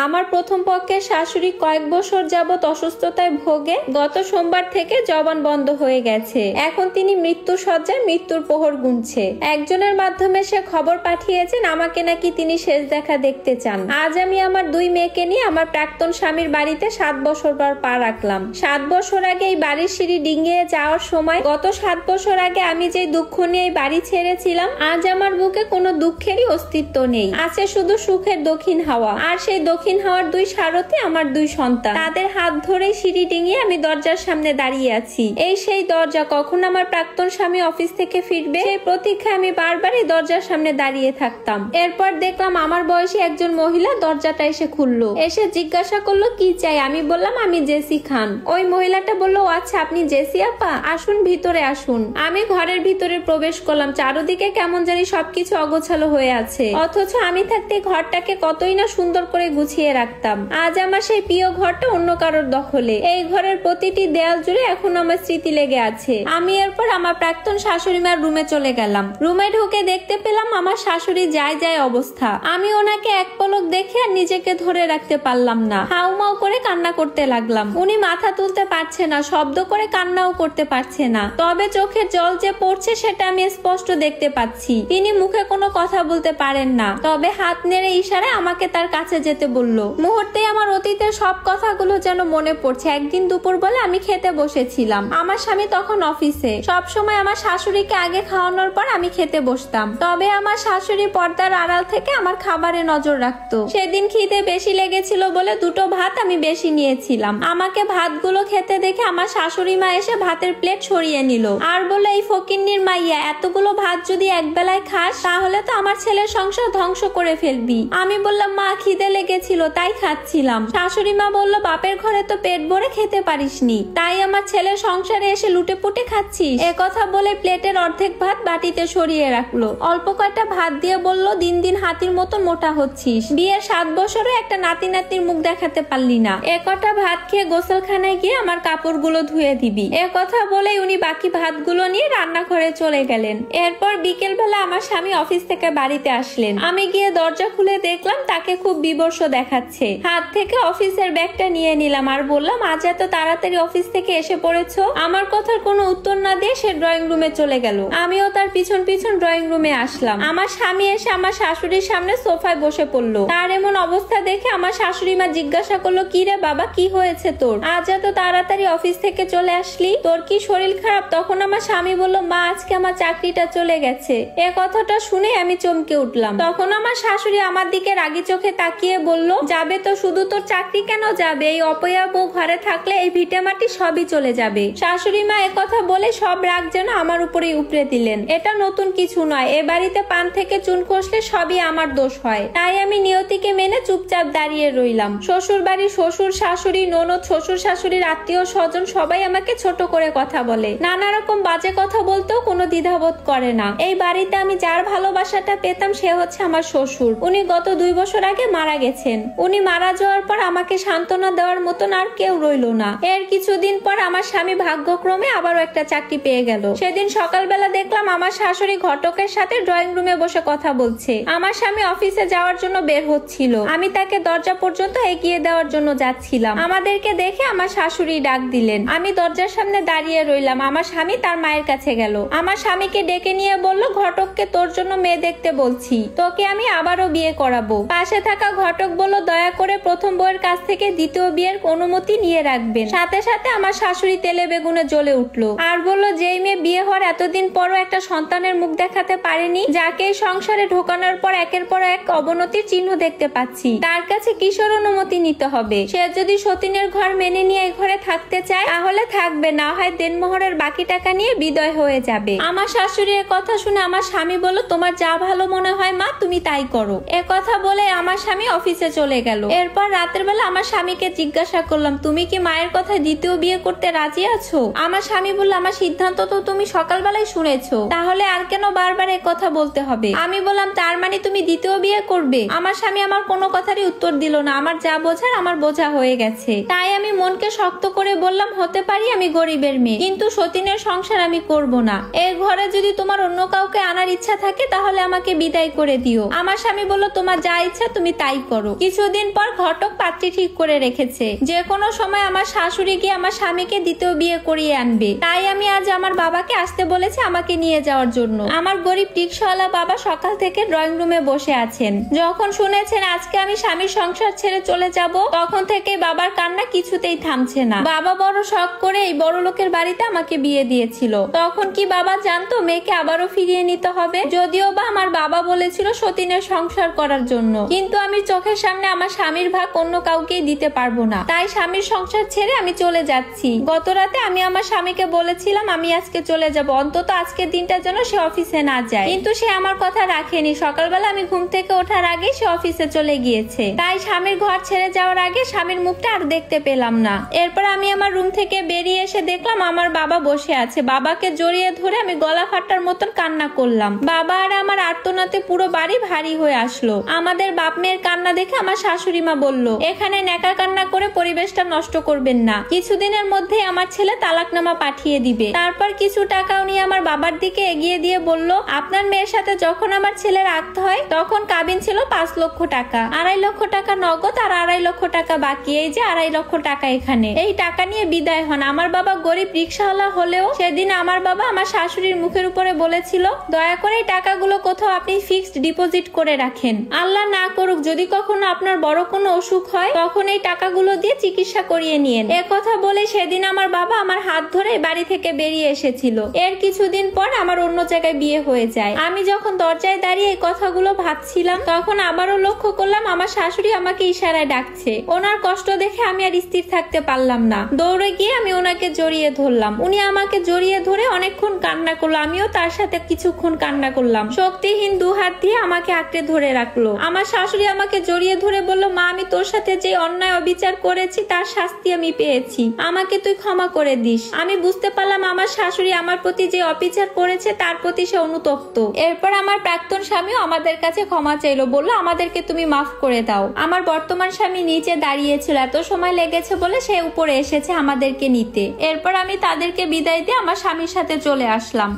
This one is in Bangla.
আমার প্রথম পক্ষের শাশুড়ি কয়েক বছর যাবত অসুস্থতায় ভোগে। গত সোমবার থেকে জবান বন্ধ হয়ে গেছে। এখন তিনি মৃত্যু সজ্জায় মৃত্যুর প্রহর গুনছে। একজনের মাধ্যমে সে খবর পাঠিয়েছেন আমাকে নাকি তিনি শেষ দেখা দেখতে চান। আজ আমি আমার দুই মেয়েকে নিয়ে আমার প্রাক্তন স্বামীর বাড়িতে 7 বছর পর পা রাখলাম। 7 বছর আগে এই বাড়ির সিঁড়ি ডিঙিয়ে যাওয়ার সময়, গত 7 বছর আগে আমি যে দুঃখ নিয়ে এই বাড়ি ছেড়েছিলাম, আজ আমার বুকে কোনো দুঃখেরই অস্তিত্ব নেই। আছে শুধু সুখের দক্ষিণ হাওয়া। আর সেই দক্ষিণ হাওয়ার দুই সারথি আমার দুই সন্তান। তাদের হাত ধরেই সিঁড়ি ডিঙিয়ে আমি দরজার সামনে দাঁড়িয়ে আছি। এই সেই দরজা, কখন আমার প্রাক্তন স্বামী অফিস থেকে ফিরবে সেই প্রতীক্ষায় আমি বারবার এই দরজার সামনে দাঁড়িয়ে থাকতাম। এরপর দেখলাম আমার বয়সী একজন মহিলা দরজাটা এসে খুললো। এসে জিজ্ঞাসা করলো কি চাই। আমি বললাম আমি জেসি খান। ওই মহিলাটা বললো আচ্ছা আপনি জেসি আপা, আসুন ভিতরে আসুন। আমি ঘরের ভিতরে প্রবেশ করলাম। চারদিকে কেমন জানি সবকিছু অগোছালো হয়ে আছে, অথচ আমি থাকতে ঘরটাকে কতই না সুন্দর করে গুছিয়ে রাখতাম। আজ আমার সেই প্রিয় ঘরটা অন্য কারোর দখলে। এই ঘরের প্রতিটি দেয়াল জুড়ে এখন আমার স্মৃতি লেগে আছে। আমি এরপর আমার প্রাক্তন শাশুড়ি মার রুমে চলে গেলাম। রুমে ঢুকে দেখতে পেলাম আমার শাশুড়ি যায় যায় অবস্থা। আমি ওনাকে এক পলক দেখে আর নিজেকে ধরে রাখতে পারলাম না। হাউমাউ করে কান্না করতে লাগলাম। উনি মাথা তুলতে পারছে না, শব্দ করে কান্নাও করতে পারছে না। তবে চোখের জল যে পড়ছে সেটা আমি স্পষ্ট দেখতে পাচ্ছি। তিনি মুখে কোনো কথা বলতে পারেন না, তবে হাত নেড়ে ইশারায় আমাকে তার কাছে যেতে বলল। মুহূর্তে আমার অতীতের সব কথাগুলো যেন মনে পড়ছে। একদিন দুপুর বেলা আমি খেতে বসেছিলাম। আমার স্বামী তখন অফিসে। সব সময় আমার শাশুড়িকে আগে খাওয়ানোর পর আমি খেতে বসতাম। তবে আমার শাশুড়ি পর্দার আড়াল থেকে আমার খাবারে নজর রাখতো। সেদিন খিদে বেশি লেগেছিল বলে 2টো ভাত আমি বেশি নিয়েছিলাম। আমাকে ভাতগুলো খেতে দেখে আমার শাশুড়ি মা এসে ভাতের প্লেট সরিয়ে নিল আর বলল এই ফকিন্নির মাইয়া, এতগুলো ভাত যদি এক বেলায় খাস তাহলে তো আমার ছেলের সংসার ধ্বংস করে ফেলবি। আমি বললাম মা খিদে লেগেছিল তাই খাচ্ছিলাম। শাশুড়ি মা বলল বাপের ঘরে তো পেট ভরে খেতে পারিসনি, তাই আমার ছেলের সংসারে এসে লুটে পুটে খাচ্ছিস। কথা বলে প্লেটের অর্ধেক ভাত বাটিতে সরিয়ে রাখলো। অল্প কয়টা ভাত দিয়ে বলল দিন দিন হাতির মতো মোটা হচ্ছিস। বিয়ের 7 বছরে একটা নাতি নাতির মুখ দেখাতে পারলি না। কটা ভাত খেয়ে গোসলখানায় গিয়ে আমার কাপড়গুলো ধুয়ে দিবি। কথা বলে উনি বাকি ভাতগুলো নিয়ে রান্নাঘরে চলে গেলেন। এরপর বিকেল বেলা আমার স্বামী অফিস থেকে বাড়িতে আসলেন। আমি গিয়ে দরজা খুলে দেখলাম তাকে খুব বিবর্ষ দেখাচ্ছে। হাত থেকে অফিসের ব্যাগটা নিয়ে নিলাম আর বললাম আজ এত তাড়াতাড়ি অফিস থেকে এসে পড়েছো। আমার কথার কোনো উত্তর না দিয়ে সে ড্রয়িং রুমে চলে গেল। আমিও তার পিছন পিছন ড্রয়িং রুমে আসলাম। আমার স্বামী এসে আমার শাশুড়ির সামনে সোফায় বসে পড়লো। তার এমন অবস্থা দেখে আমার শাশুড়ি মা জিজ্ঞাসা করলো কি রে বাবা, কি হয়েছে তোর? আজ এত তাড়াতাড়ি অফিস থেকে চলে আসলি, তোর কি শরীর খারাপ? তখন আমার স্বামী বলল মা আজকে আমার চাকরিটা চলে গেছে। কথাটা শুনে আমি চমকে উঠলাম। তখন আমার শাশুড়ি আমার দিকে রাগি চোখে তাকিয়ে বলল যাবে তো, শুধু তোর চাকরি কেন যাবে? এই অপয়া বউ ঘরে থাকলে এই ভিটে মাটি সবই চলে যাবে। শাশুড়ি মা কথা বলে সব রাগ যেন আমার উপরেই উপড়ে দিলেন। এটা নতুন কিছু নয়, এ বাড়িতে পান থেকে চুন খসলে সবই আমার দোষ হয়। তাই আমি নিয়তিকে মেনে চুপচাপ দাঁড়িয়ে রইলাম। শ্বশুর বাড়ি শ্বশুর শাশুড়ি ননদ শ্বশুর শাশুড়ির আত্মীয় স্বজন সবাই আমাকে ছোট করে কথা বলে, নানা রকম বাজে কথা বলতেও কোনো দ্বিধাবোধ করে না। এই বাড়িতে আমি যার ভালোবাসাটা পেতাম সে হচ্ছে আমার শ্বশুর। উনি গত 2 বছর আগে মারা গেছেন। উনি মারা যাওয়ার পর আমাকে সান্ত্বনা দেওয়ার মতন আর কেউ রইল না। এর কিছুদিন পর আমার স্বামী ভাগ্যক্রমে আবারও একটা চাকরি পেয়ে গেল। সেদিন সকালবেলা দেখলাম আমার শাশুড়ি ঘটকের সাথে ড্রয়িং রুমে বসে কথা বলছে। আমার স্বামী অফিসে যাওয়ার জন্য বের হচ্ছিল। আমি তাকে দরজা পর্যন্ত এগিয়ে দেওয়ার জন্য যাচ্ছিলাম। আমাদেরকে দেখে আমার শাশুড়ি ডাক দিলেন। আমি দরজার সামনে দাঁড়িয়ে রইলাম। আমার স্বামী তার মায়ের কাছে গেল। আমার স্বামীকে ডেকে নিয়ে বলল ঘটককে তোর জন্য মেয়ে দেখতে বলছি, তোকে আমি আবারও বিয়ে করাবো। পাশে থাকা ঘটক বলল দয়া করে প্রথম বউয়ের কাছ থেকে দ্বিতীয় বিয়ের অনুমতি নিয়ে রাখবেন। সাথে সাথে আমার শাশুড়ি তেলে বেগুনে জ্বলে উঠলো আর বলল যেই মেয়ে বিয়ে হওয়ার এতদিন পরও একটা সন্তানের মুখ দেখাতে পারেনি, যাকে সংসারে ঢোকানোর পর একের পর এক অবনতির চিহ্ন দেখতে পাচ্ছি, তার কাছে কিশোর অনুমতি নিতে হবে। সে যদি সতীনের ঘর মেনে নিয়ে এই ঘরে থাকতে চায় তাহলে থাকবে, না হয় দেনমোহরের বাকি টাকা নিয়ে বিদায় হয়ে যাবে। আমার শাশুড়ির কথা শুনে আমার স্বামী বলল তোমার যা ভালো মনে হয় মা তুমি তাই করো। কথা বলে আমার স্বামী অফিসে চলে গেল। এরপর রাতের বেলা আমার স্বামীকে জিজ্ঞাসা করলাম তুমি কি মায়ের কথায় দ্বিতীয় বিয়ে করতে রাজি আছো? আমার স্বামী বলল আমার সিদ্ধান্ত তো তুমি সকালবেলায় শুনেছো, তাহলে আর কেন বারবার কথা বলতে হবে? আমি বললাম তার মানে তুমি দ্বিতীয় বিয়ে করবে? আমার স্বামী আমার কোনো কথারই উত্তর দিল না। আমার যা বোঝার আমার বোঝা হয়ে গেছে। তাই আমি মনকে শক্ত করে বললাম হতে পারি আমি গরিবের মেয়ে, কিন্তু সতীনের সংসার আমি করব না। এর ঘরে যদি তোমার অন্য কাউকে আনার ইচ্ছা থাকে তাহলে আমাকে বিদায় করে দিও। আমার স্বামী বলল তোমার যা ইচ্ছা তুমি তাই করো, কিছুদিন পর ঘটক পাত্রী ঠিক করে রেখেছে, যে কোনো সময় আমার শাশুড়ি গিয়ে আমার স্বামীকে দ্বিতীয় বিয়ে করিয়ে আনবে। তাই আমি আজ আমার বাবাকে আসতে বলেছি আমাকে নিয়ে যাওয়ার জন্য। আমার গরিব রিকশাওয়ালা বাবা সকাল থেকে ড্রয়িং রুমে বসে আছেন। যখন শুনেছেন আজকে আমি স্বামীর সংসার ছেড়ে চলে যাব, তখন থেকে বাবার কান্না কিছুতেই থামছে না। বাবা বড় শখ করে এই বড় লোকের বাড়িতে আমাকে বিয়ে দিয়েছিল। তখন কি বাবা জানতো মেয়েকে আবারও ফিরিয়ে নিতে হবে? যদিও বা আমার বাবা বলেছিল সতীনের সংসার করার জন্য, কিন্তু আমি চোখের সামনে আমার স্বামীর ভাগ অন্য কাউকেই দিতে পারবো না। তাই স্বামীর সংসার ছেড়ে আমি চলে যাচ্ছি। গত রাতে আমি আমার স্বামীকে বলেছিলাম আমি আজকে চলে যাব, অন্তত আজকের দিনটা যেন সে অফিসে না যায়, কিন্তু সে আমার কথা রাখেনি। সকালবেলা আমি ঘুম থেকে ওঠার আগে সে অফিসে চলে গিয়েছে। তাই স্বামীর ঘর ছেড়ে যাওয়ার আগে স্বামীর মুখটা আর দেখতে পেলাম না। এরপর আমি আমার রুম থেকে বেরিয়ে এসে দেখলাম আমার বাবা বসে আছে। বাবাকে জড়িয়ে ধরে আমি গলা ফাটার মতন কান্না করলাম। বাবা আর আমার আর্তনাতে পুরো বাড়ি ভারী হয়ে আসলো। আমাদের বাপ মেয়ের কান্না দেখে আমার শাশুড়ি মা বলল, এখানে নেকা কান্না করে পরিবেশটা নষ্ট করবেন না, কিছুদিনের মধ্যে আমার ছেলে তালাকনামা পাঠিয়ে দিবে। তারপর কিছু টাকাও নিয়ে আমার বাবার দিকে এগিয়ে দিয়ে বলল, আপনার মেয়ের সাথে যখন আমার ছেলের আক্ত হয় তখন কাবিন ছিল 5 লক্ষ টাকা, 2.5 লক্ষ টাকা নগদ আর 2.5 লক্ষ টাকা বাকি। এই যে 2.5 লক্ষ টাকা এখানে, এই টাকা নিয়ে বিদায় হন। আমার বাবা গরিব রিকশাওয়ালা হলেও সেদিন আমার বাবা আমার শাশুড়ির মুখের উপরে বলেছিল, দয়া করে এই টাকাগুলো কোথাও আপনি ফিক্সড ডিপোজিট করে রাখেন। আল্লাহ না করুক যদি কখনো আপনার বড় কোনো অসুখ হয় তখন এই টাকাগুলো দিয়ে চিকিৎসা করিয়ে নিয়েন। এ কথা বলে সেদিন আমার বাবা আমার হাত ধরে বাড়ি থেকে বেরিয়ে এসেছিল। এর কিছুদিন পর আমার অন্য জায়গায় বিয়ে হয়ে যায়। আমি যখন দরজায় দাঁড়িয়ে এই কথাগুলো ভাবছিলাম তখন আবারও লক্ষ্য করলাম আমার শাশুড়ি আমাকে ইশারায় ডাকছে। ওনার কষ্ট দেখে আমি আর স্থির থাকতে পারলাম না। দৌড়ে গিয়ে আমি ওনাকে জড়িয়ে ধরলাম। উনি আমাকে জড়িয়ে ধরে অনেকক্ষণ কান্না করলো, আমিও তার সাথে কিছুক্ষণ কান্না করলাম। শক্তিহীন 2 হাত দিয়ে আমাকে আঁকড়ে ধরে রাখলো। আমার শাশুড়ি আমাকে জড়িয়ে ধরে বলল, মা আমি তোর সাথে যে অন্যায় অবিচার করেছি তার শাস্তি আমি পেয়েছি, আমাকে তুই ক্ষমা করে দিস। আমি বুঝতে পারলাম আমার শাশুড়ি আমার প্রতি যে অবিচার করেছে তার প্রতি সে অনুতপ্ত। এরপর আমার প্রাক্তন স্বামীও আমাদের কাছে ক্ষমা চাইলো, বললো আমাদেরকে তুমি মাফ করে দাও। আমার বর্তমান স্বামী নিচে দাঁড়িয়েছিল, এত সময় লেগেছে বলে সে উপরে এসেছে আমাদেরকে নিতে। এরপর আমি তাদেরকে বিদায় দিয়ে আমার স্বামীর সাথে চলে আসলাম।